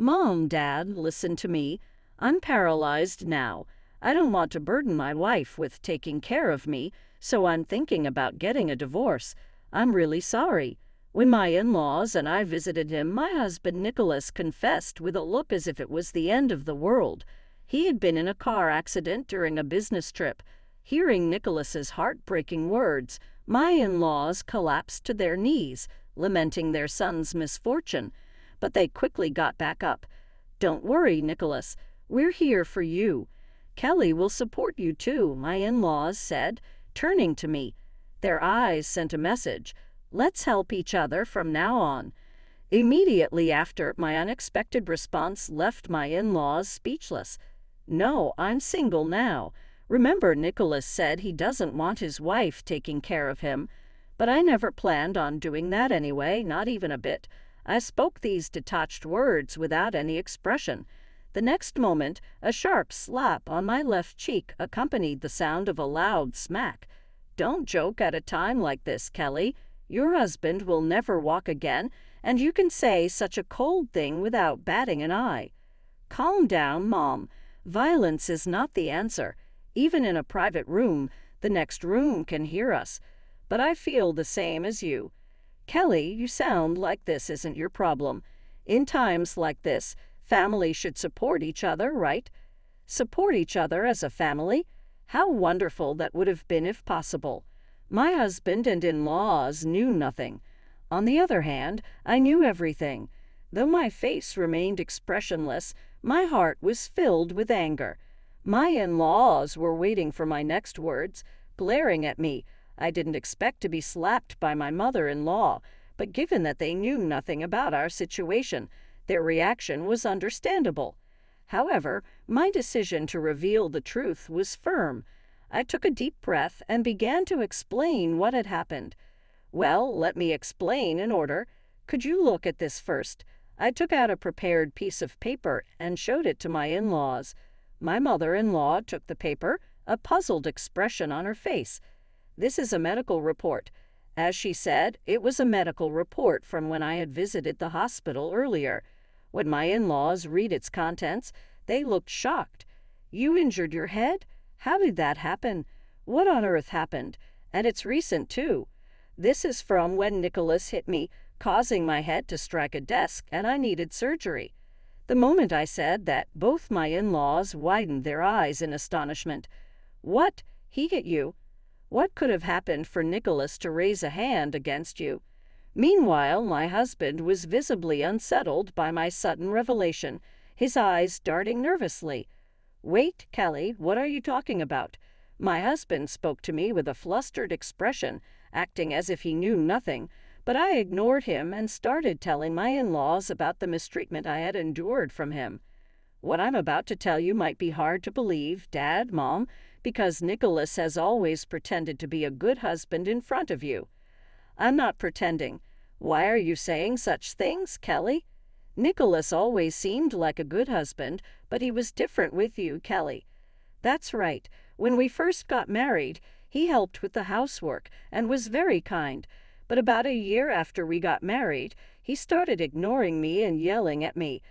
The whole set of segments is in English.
"Mom, Dad, listen to me. I'm paralyzed now. I don't want to burden my wife with taking care of me, so I'm thinking about getting a divorce. I'm really sorry." When my in-laws and I visited him, my husband Nicholas confessed with a look as if it was the end of the world. He had been in a car accident during a business trip. Hearing Nicholas's heartbreaking words, my in-laws collapsed to their knees, lamenting their son's misfortune. But they quickly got back up. "Don't worry, Nicholas. We're here for you. Kelly will support you too," my in-laws said, turning to me. Their eyes sent a message: "Let's help each other from now on." Immediately after, my unexpected response left my in-laws speechless. "No, I'm single now. Remember, Nicholas said he doesn't want his wife taking care of him. But I never planned on doing that anyway, not even a bit." I spoke these detached words without any expression. The next moment, a sharp slap on my left cheek accompanied the sound of a loud smack. "Don't joke at a time like this, Kelly. Your husband will never walk again, and you can say such a cold thing without batting an eye." "Calm down, Mom. Violence is not the answer. Even in a private room, the next room can hear us. But I feel the same as you. Kelly, you sound like this isn't your problem. In times like this, families should support each other, right? Support each other as a family? How wonderful that would have been if possible. My husband and in-laws knew nothing. On the other hand, I knew everything. Though my face remained expressionless, my heart was filled with anger. My in-laws were waiting for my next words, glaring at me. I didn't expect to be slapped by my mother-in-law, but given that they knew nothing about our situation, their reaction was understandable. However, my decision to reveal the truth was firm. I took a deep breath and began to explain what had happened. "Well, let me explain in order. Could you look at this first?" I took out a prepared piece of paper and showed it to my in-laws. My mother-in-law took the paper, a puzzled expression on her face. "This is a medical report." As she said, it was a medical report from when I had visited the hospital earlier. When my in-laws read its contents, they looked shocked. "You injured your head? How did that happen? What on earth happened? And it's recent, too." "This is from when Nicholas hit me, causing my head to strike a desk, and I needed surgery." The moment I said that, both my in-laws widened their eyes in astonishment. "What? He hit you? What could have happened for Nicholas to raise a hand against you?" Meanwhile, my husband was visibly unsettled by my sudden revelation, his eyes darting nervously. "Wait, Kelly, what are you talking about?" My husband spoke to me with a flustered expression, acting as if he knew nothing, but I ignored him and started telling my in-laws about the mistreatment I had endured from him. "What I'm about to tell you might be hard to believe, Dad, Mom, because Nicholas has always pretended to be a good husband in front of you." "I'm not pretending. Why are you saying such things, Kelly?" "Nicholas always seemed like a good husband, but he was different with you, Kelly." "That's right. When we first got married, he helped with the housework and was very kind. But about a year after we got married, he started ignoring me and yelling at me.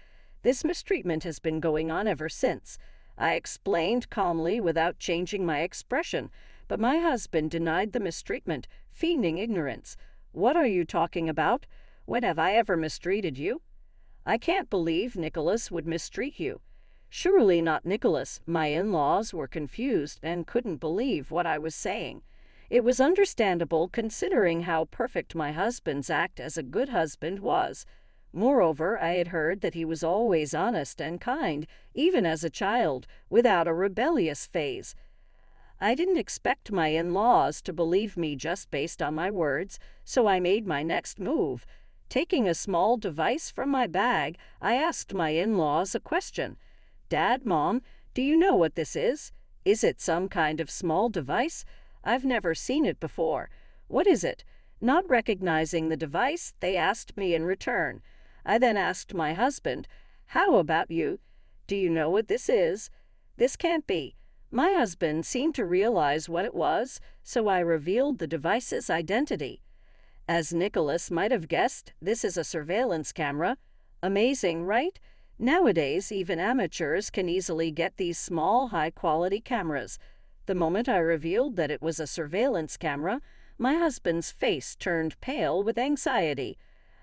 This mistreatment has been going on ever since." I explained calmly without changing my expression, but my husband denied the mistreatment, feigning ignorance. "What are you talking about? When have I ever mistreated you?" "I can't believe Nicholas would mistreat you." "Surely not Nicholas." My in-laws were confused and couldn't believe what I was saying. It was understandable considering how perfect my husband's act as a good husband was. Moreover, I had heard that he was always honest and kind, even as a child, without a rebellious phase. I didn't expect my in-laws to believe me just based on my words, so I made my next move. Taking a small device from my bag, I asked my in-laws a question. "Dad, Mom, do you know what this is? Is it some kind of small device? I've never seen it before. What is it?" Not recognizing the device, they asked me in return. I then asked my husband, "How about you? Do you know what this is?" "This can't be." My husband seemed to realize what it was, so I revealed the device's identity. As Nicholas might have guessed, this is a surveillance camera. Amazing, right? Nowadays, even amateurs can easily get these small, high-quality cameras. The moment I revealed that it was a surveillance camera, my husband's face turned pale with anxiety.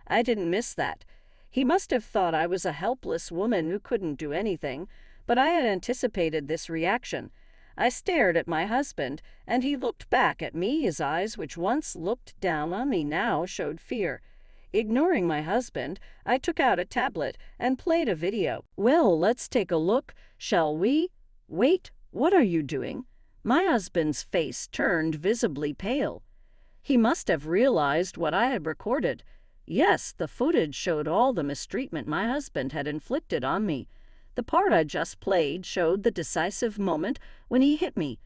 I didn't miss that. He must have thought I was a helpless woman who couldn't do anything, but I had anticipated this reaction. I stared at my husband, and he looked back at me. His eyes, which once looked down on me, now showed fear. Ignoring my husband, I took out a tablet and played a video. "Well, let's take a look, shall we?" "Wait, what are you doing?" My husband's face turned visibly pale. He must have realized what I had recorded. Yes, the footage showed all the mistreatment my husband had inflicted on me. The part I just played showed the decisive moment when he hit me.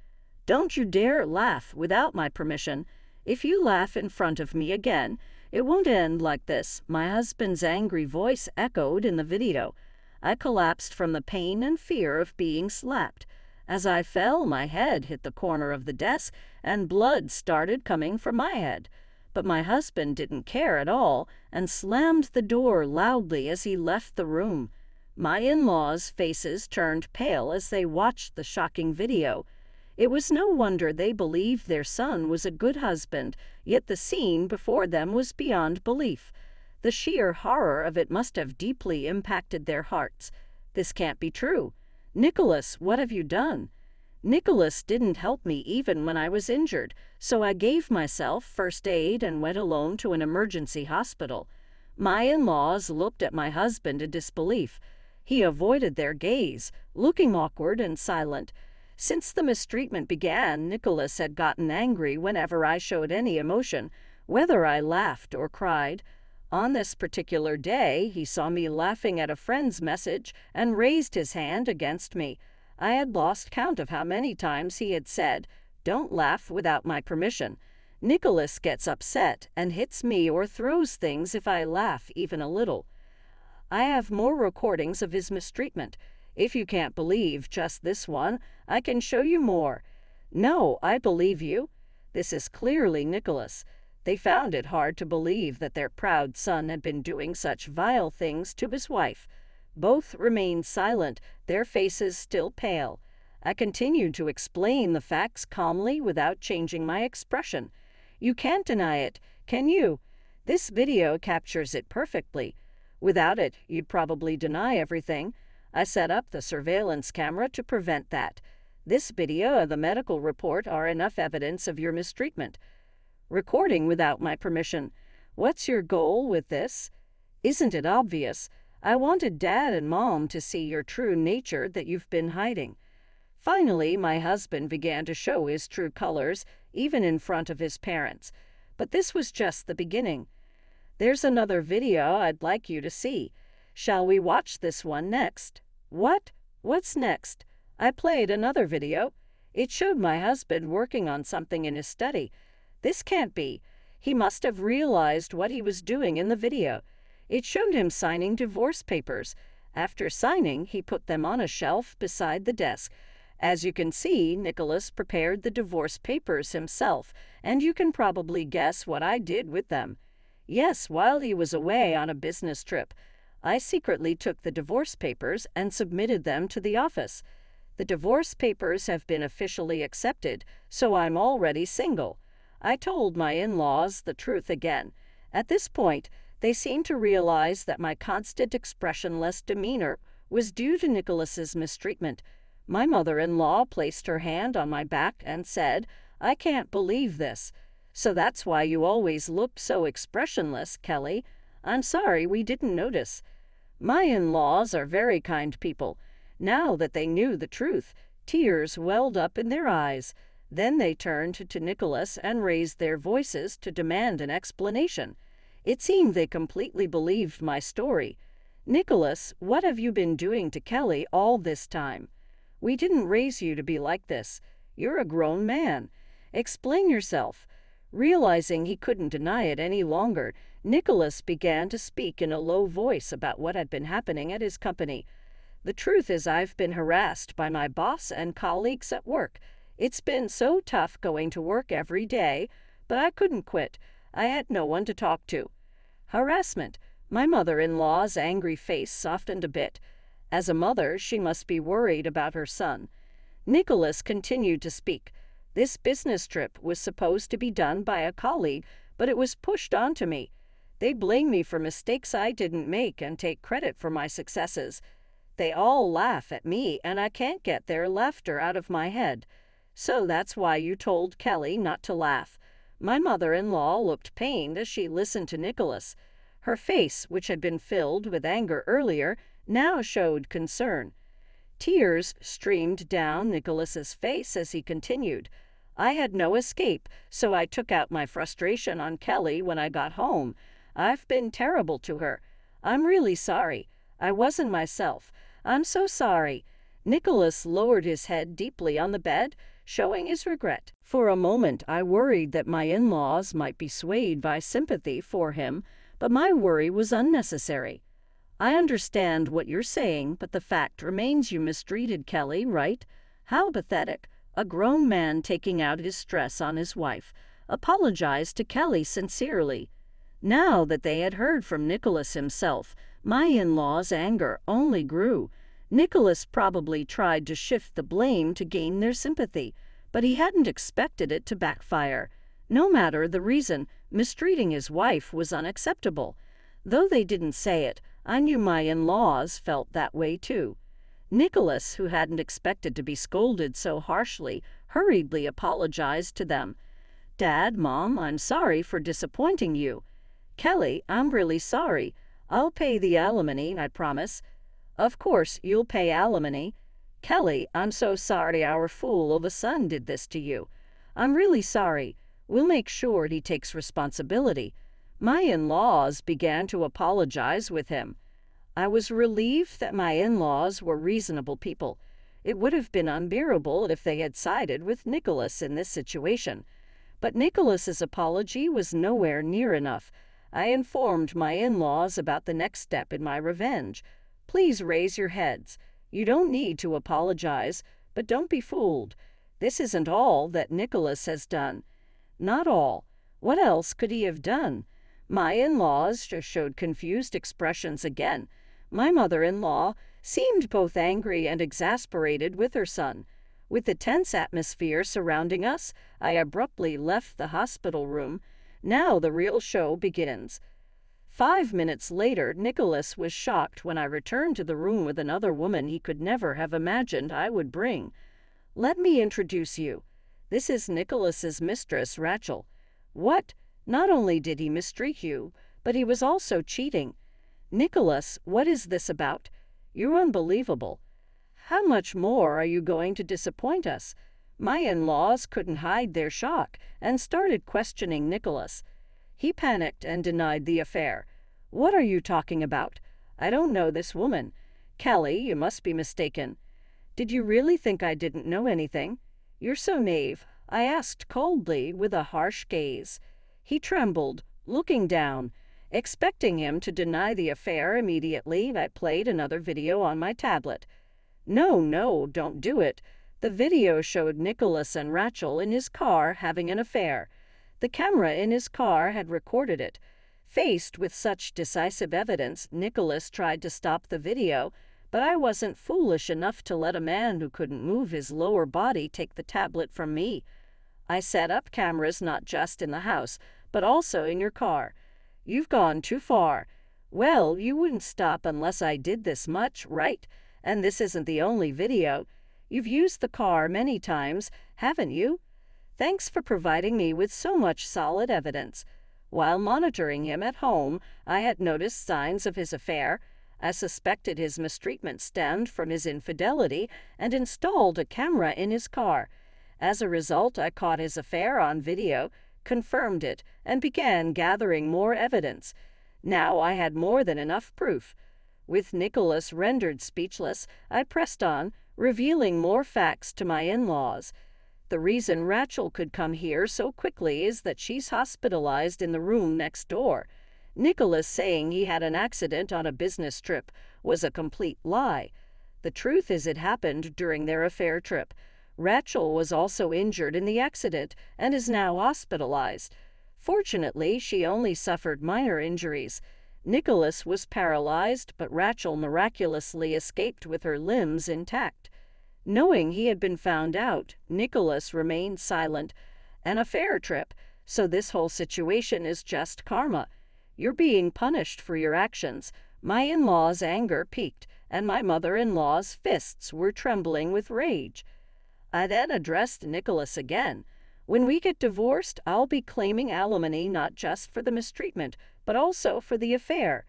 "Don't you dare laugh without my permission. If you laugh in front of me again, it won't end like this," my husband's angry voice echoed in the video. I collapsed from the pain and fear of being slapped. As I fell, my head hit the corner of the desk, and blood started coming from my head. But my husband didn't care at all, and slammed the door loudly as he left the room. My in-laws' faces turned pale as they watched the shocking video. It was no wonder they believed their son was a good husband, yet the scene before them was beyond belief. The sheer horror of it must have deeply impacted their hearts. "This can't be true. Nicholas, what have you done?" Nicholas didn't help me even when I was injured, so I gave myself first aid and went alone to an emergency hospital. My in-laws looked at my husband in disbelief. He avoided their gaze, looking awkward and silent. Since the mistreatment began, Nicholas had gotten angry whenever I showed any emotion, whether I laughed or cried. On this particular day, he saw me laughing at a friend's message and raised his hand against me. I had lost count of how many times he had said, "Don't laugh without my permission." Nicholas gets upset and hits me or throws things if I laugh even a little. I have more recordings of his mistreatment. If you can't believe just this one, I can show you more. No, I believe you. This is clearly Nicholas. They found it hard to believe that their proud son had been doing such vile things to his wife. Both remained silent, their faces still pale. I continued to explain the facts calmly without changing my expression. "You can't deny it, can you? This video captures it perfectly. Without it, you'd probably deny everything. I set up the surveillance camera to prevent that. This video and the medical report are enough evidence of your mistreatment. Recording without my permission. What's your goal with this? Isn't it obvious? I wanted Dad and Mom to see your true nature that you've been hiding." Finally, my husband began to show his true colors, even in front of his parents. But this was just the beginning. "There's another video I'd like you to see. Shall we watch this one next?" "What? What's next?" I played another video. It showed my husband working on something in his study. This can't be. He must have realized what he was doing in the video. It showed him signing divorce papers. After signing, he put them on a shelf beside the desk. As you can see, Nicholas prepared the divorce papers himself, and you can probably guess what I did with them. Yes, while he was away on a business trip, I secretly took the divorce papers and submitted them to the office. The divorce papers have been officially accepted, so I'm already single. I told my in-laws the truth again. At this point, they seemed to realize that my constant expressionless demeanor was due to Nicholas's mistreatment. My mother-in-law placed her hand on my back and said, "I can't believe this. So that's why you always looked so expressionless, Kelly. I'm sorry we didn't notice." My in-laws are very kind people. Now that they knew the truth, tears welled up in their eyes. Then they turned to Nicholas and raised their voices to demand an explanation. It seemed they completely believed my story. "Nicholas, what have you been doing to Kelly all this time? We didn't raise you to be like this. You're a grown man. Explain yourself." Realizing he couldn't deny it any longer, Nicholas began to speak in a low voice about what had been happening at his company. "The truth is I've been harassed by my boss and colleagues at work. It's been so tough going to work every day, but I couldn't quit. I had no one to talk to." Harassment. My mother-in-law's angry face softened a bit. As a mother, she must be worried about her son. Nicholas continued to speak. This business trip was supposed to be done by a colleague, but it was pushed onto me. They blame me for mistakes I didn't make and take credit for my successes. They all laugh at me, and I can't get their laughter out of my head. So that's why you told Kelly not to laugh. My mother-in-law looked pained as she listened to Nicholas. Her face, which had been filled with anger earlier, now showed concern. Tears streamed down Nicholas's face as he continued. I had no escape, so I took out my frustration on Kelly when I got home. I've been terrible to her. I'm really sorry. I wasn't myself. I'm so sorry. Nicholas lowered his head deeply on the bed, showing his regret. For a moment, I worried that my in-laws might be swayed by sympathy for him, but my worry was unnecessary. I understand what you're saying, but the fact remains you mistreated Kelly, right? How pathetic. A grown man taking out his stress on his wife apologized to Kelly sincerely. Now that they had heard from Nicholas himself, my in-laws' anger only grew. Nicholas probably tried to shift the blame to gain their sympathy, but he hadn't expected it to backfire. No matter the reason, mistreating his wife was unacceptable. Though they didn't say it, I knew my in-laws felt that way too. Nicholas, who hadn't expected to be scolded so harshly, hurriedly apologized to them. Dad, Mom, I'm sorry for disappointing you. Kelly, I'm really sorry. I'll pay the alimony, I promise. Of course, you'll pay alimony. Kelly, I'm so sorry our fool of a son did this to you. I'm really sorry. We'll make sure he takes responsibility. My in-laws began to apologize with him. I was relieved that my in-laws were reasonable people. It would have been unbearable if they had sided with Nicholas in this situation. But Nicholas's apology was nowhere near enough. I informed my in-laws about the next step in my revenge. Please raise your heads. You don't need to apologize, but don't be fooled. This isn't all that Nicholas has done. Not all. What else could he have done? My in-laws just showed confused expressions again. My mother-in-law seemed both angry and exasperated with her son. With the tense atmosphere surrounding us, I abruptly left the hospital room. Now the real show begins. 5 minutes later, Nicholas was shocked when I returned to the room with another woman he could never have imagined I would bring. Let me introduce you. This is Nicholas's mistress, Rachel. What? Not only did he mistreat you, but he was also cheating. Nicholas, what is this about? You're unbelievable. How much more are you going to disappoint us? My in-laws couldn't hide their shock and started questioning Nicholas. He panicked and denied the affair. What are you talking about? I don't know this woman. Kelly, you must be mistaken. Did you really think I didn't know anything? You're so naive, I asked coldly with a harsh gaze. He trembled, looking down. Expecting him to deny the affair immediately, I played another video on my tablet. No, don't do it. The video showed Nicholas and Rachel in his car having an affair. The camera in his car had recorded it. Faced with such decisive evidence, Nicholas tried to stop the video, but I wasn't foolish enough to let a man who couldn't move his lower body take the tablet from me. I set up cameras not just in the house, but also in your car. You've gone too far. Well, you wouldn't stop unless I did this much, right? And this isn't the only video. You've used the car many times, haven't you? Thanks for providing me with so much solid evidence. While monitoring him at home, I had noticed signs of his affair. I suspected his mistreatment stemmed from his infidelity and installed a camera in his car. As a result, I caught his affair on video, confirmed it, and began gathering more evidence. Now I had more than enough proof. With Nicholas rendered speechless, I pressed on, revealing more facts to my in-laws. The reason Rachel could come here so quickly is that she's hospitalized in the room next door. Nicholas saying he had an accident on a business trip was a complete lie. The truth is it happened during their affair trip. Rachel was also injured in the accident and is now hospitalized. Fortunately, she only suffered minor injuries. Nicholas was paralyzed, but Rachel miraculously escaped with her limbs intact. Knowing he had been found out, Nicholas remained silent. "And a fair trip, so this whole situation is just karma. You're being punished for your actions." My in-law's anger peaked, and my mother-in-law's fists were trembling with rage. I then addressed Nicholas again. "When we get divorced, I'll be claiming alimony not just for the mistreatment, but also for the affair."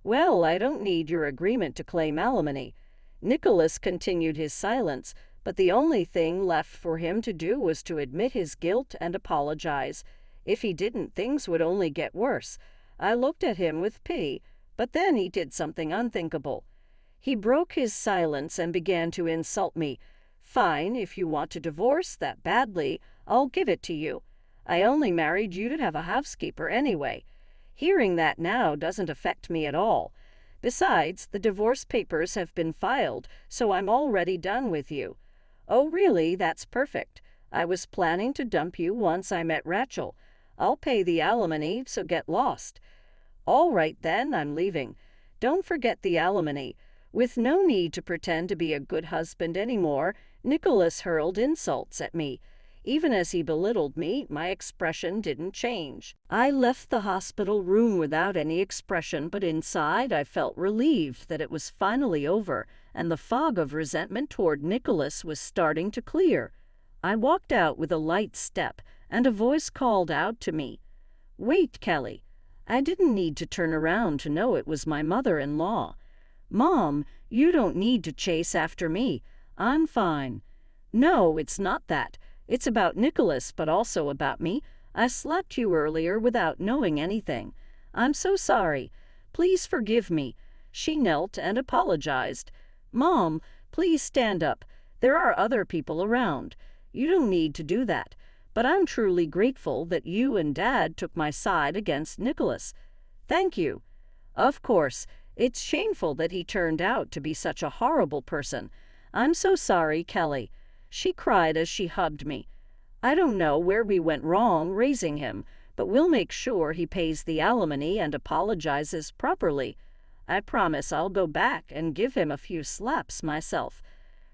"Well, I don't need your agreement to claim alimony." Nicholas continued his silence, but the only thing left for him to do was to admit his guilt and apologize. If he didn't, things would only get worse. I looked at him with pity, but then he did something unthinkable. He broke his silence and began to insult me. "Fine, if you want a divorce that badly, I'll give it to you. I only married you to have a housekeeper anyway. Hearing that now doesn't affect me at all. Besides, the divorce papers have been filed, so I'm already done with you." "Oh, really? That's perfect. I was planning to dump you once I met Rachel. I'll pay the alimony, so get lost." "All right then, I'm leaving. Don't forget the alimony." With no need to pretend to be a good husband anymore, Nicholas hurled insults at me. Even as he belittled me, my expression didn't change. I left the hospital room without any expression, but inside I felt relieved that it was finally over, and the fog of resentment toward Nicholas was starting to clear. I walked out with a light step, and a voice called out to me, "Wait, Kelly." I didn't need to turn around to know it was my mother-in-law. "Mom, you don't need to chase after me. I'm fine." "No, it's not that. It's about Nicholas, but also about me. I slapped you earlier without knowing anything. I'm so sorry. Please forgive me." She knelt and apologized. "Mom, please stand up. There are other people around. You don't need to do that. But I'm truly grateful that you and Dad took my side against Nicholas." "Thank you." "Of course. It's shameful that he turned out to be such a horrible person. I'm so sorry, Kelly." She cried as she hugged me. "I don't know where we went wrong raising him, but we'll make sure he pays the alimony and apologizes properly. I promise I'll go back and give him a few slaps myself."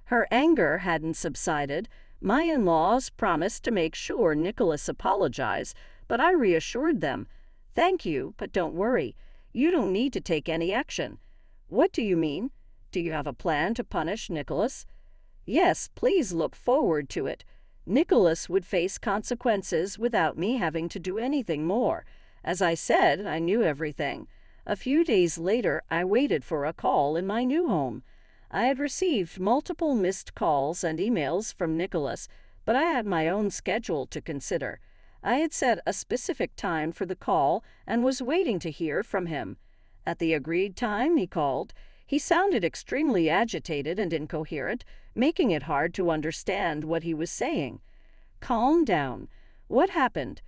Her anger hadn't subsided. My in-laws promised to make sure Nicholas apologized, but I reassured them, "Thank you, but don't worry. You don't need to take any action." "What do you mean? Do you have a plan to punish Nicholas?" "Yes, please look forward to it. Nicholas would face consequences without me having to do anything more. As I said, I knew everything. A few days later, I waited for a call in my new home. I had received multiple missed calls and emails from Nicholas, but I had my own schedule to consider. I had set a specific time for the call and was waiting to hear from him. At the agreed time, he called. He sounded extremely agitated and incoherent, making it hard to understand what he was saying. "Calm down. What happened?"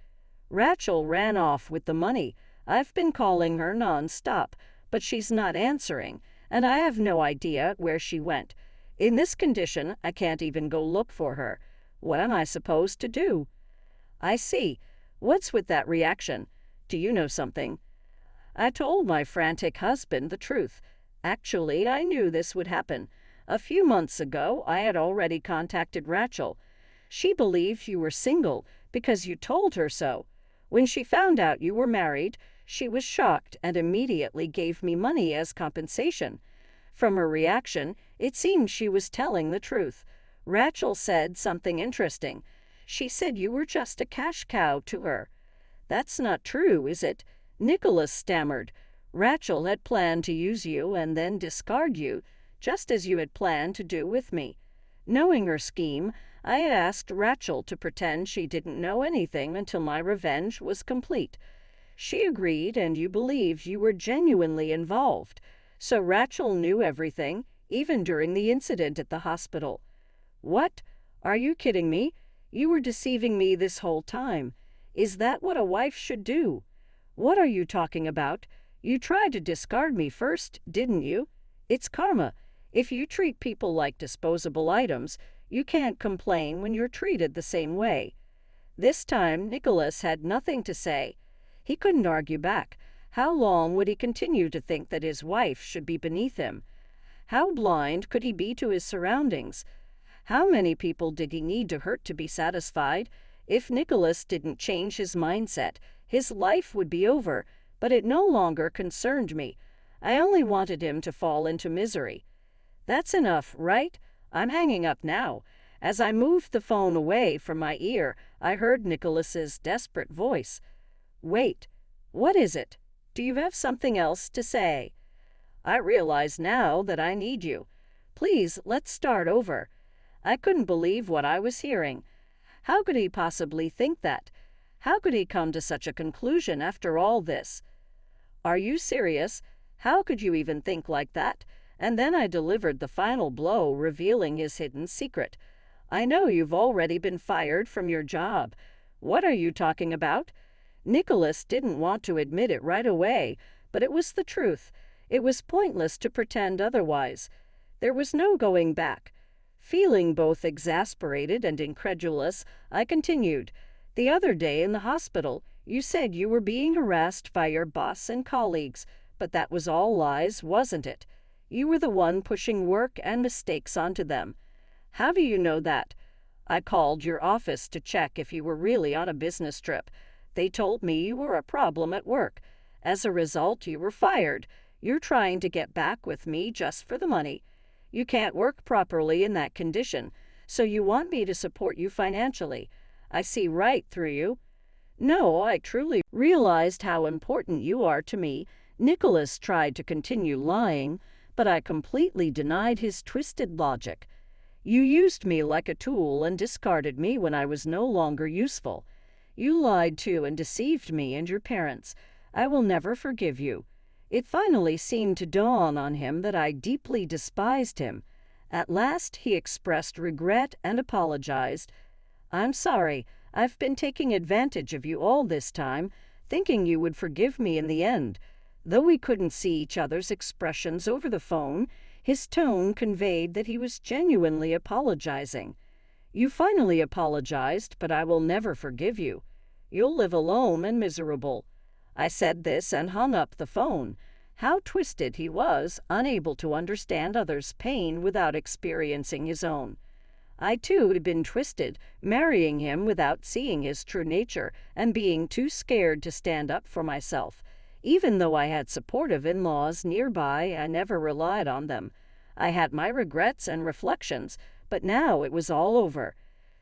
"Rachel ran off with the money. I've been calling her non-stop, but she's not answering, and I have no idea where she went. In this condition, I can't even go look for her. What am I supposed to do?" "I see. What's with that reaction? Do you know something?" I told my frantic husband the truth. Actually, I knew this would happen. A few months ago, I had already contacted Rachel. She believed you were single because you told her so. When she found out you were married, she was shocked and immediately gave me money as compensation. From her reaction, it seemed she was telling the truth. Rachel said something interesting. She said you were just a cash cow to her. "That's not true, is it?" Nicholas stammered. "Rachel had planned to use you and then discard you, just as you had planned to do with me." Knowing her scheme, I had asked Rachel to pretend she didn't know anything until my revenge was complete. She agreed, and you believed you were genuinely involved. So Rachel knew everything, even during the incident at the hospital. "What? Are you kidding me? You were deceiving me this whole time. Is that what a wife should do?" "What are you talking about? You tried to discard me first, didn't you? It's karma. If you treat people like disposable items, you can't complain when you're treated the same way." This time, Nicholas had nothing to say. He couldn't argue back. How long would he continue to think that his wife should be beneath him? How blind could he be to his surroundings? How many people did he need to hurt to be satisfied? If Nicholas didn't change his mindset, his life would be over, but it no longer concerned me. I only wanted him to fall into misery. That's enough, right? I'm hanging up now. As I moved the phone away from my ear, I heard Nicholas's desperate voice. Wait, what is it? Do you have something else to say? I realize now that I need you. Please, let's start over. I couldn't believe what I was hearing. How could he possibly think that? How could he come to such a conclusion after all this? Are you serious? How could you even think like that? And then I delivered the final blow, revealing his hidden secret. I know you've already been fired from your job. What are you talking about? Nicholas didn't want to admit it right away, but it was the truth. It was pointless to pretend otherwise. There was no going back. Feeling both exasperated and incredulous, I continued. The other day in the hospital, you said you were being harassed by your boss and colleagues, but that was all lies, wasn't it? You were the one pushing work and mistakes onto them. How do you know that? I called your office to check if you were really on a business trip. They told me you were a problem at work. As a result, you were fired. You're trying to get back with me just for the money. You can't work properly in that condition, so you want me to support you financially. I see right through you. No, I truly realized how important you are to me. Nicholas tried to continue lying, but I completely denied his twisted logic. You used me like a tool and discarded me when I was no longer useful. You lied to and deceived me and your parents. I will never forgive you. It finally seemed to dawn on him that I deeply despised him. At last he expressed regret and apologized. I'm sorry. I've been taking advantage of you all this time, thinking you would forgive me in the end. Though we couldn't see each other's expressions over the phone, his tone conveyed that he was genuinely apologizing. You finally apologized, but I will never forgive you. You'll live alone and miserable. I said this and hung up the phone. How twisted he was, unable to understand others' pain without experiencing his own. I, too, had been twisted, marrying him without seeing his true nature and being too scared to stand up for myself. Even though I had supportive in-laws nearby, I never relied on them. I had my regrets and reflections, but now it was all over.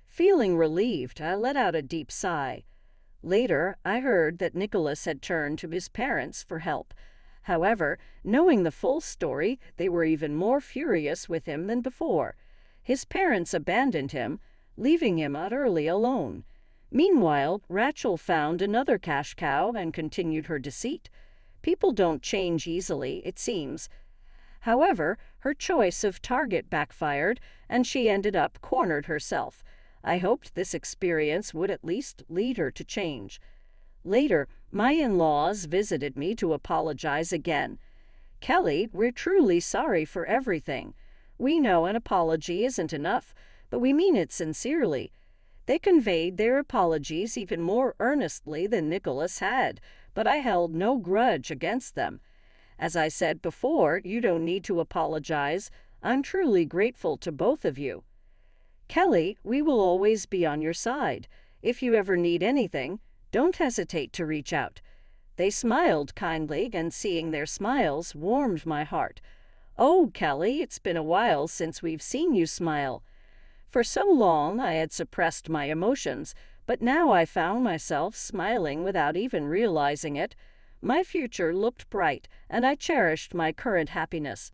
Feeling relieved, I let out a deep sigh. Later, I heard that Nicholas had turned to his parents for help. However, knowing the full story, they were even more furious with him than before. His parents abandoned him, leaving him utterly alone. Meanwhile, Rachel found another cash cow and continued her deceit. People don't change easily, it seems. However, her choice of target backfired, and she ended up cornered herself. I hoped this experience would at least lead her to change. Later, my in-laws visited me to apologize again. Kelly, we're truly sorry for everything. We know an apology isn't enough, but we mean it sincerely. They conveyed their apologies even more earnestly than Nicholas had, but I held no grudge against them. As I said before, you don't need to apologize. I'm truly grateful to both of you. Kelly, we will always be on your side. If you ever need anything, don't hesitate to reach out. They smiled kindly, and seeing their smiles warmed my heart. Oh, Kelly, it's been a while since we've seen you smile. For so long I had suppressed my emotions, but now I found myself smiling without even realizing it. My future looked bright, and I cherished my current happiness.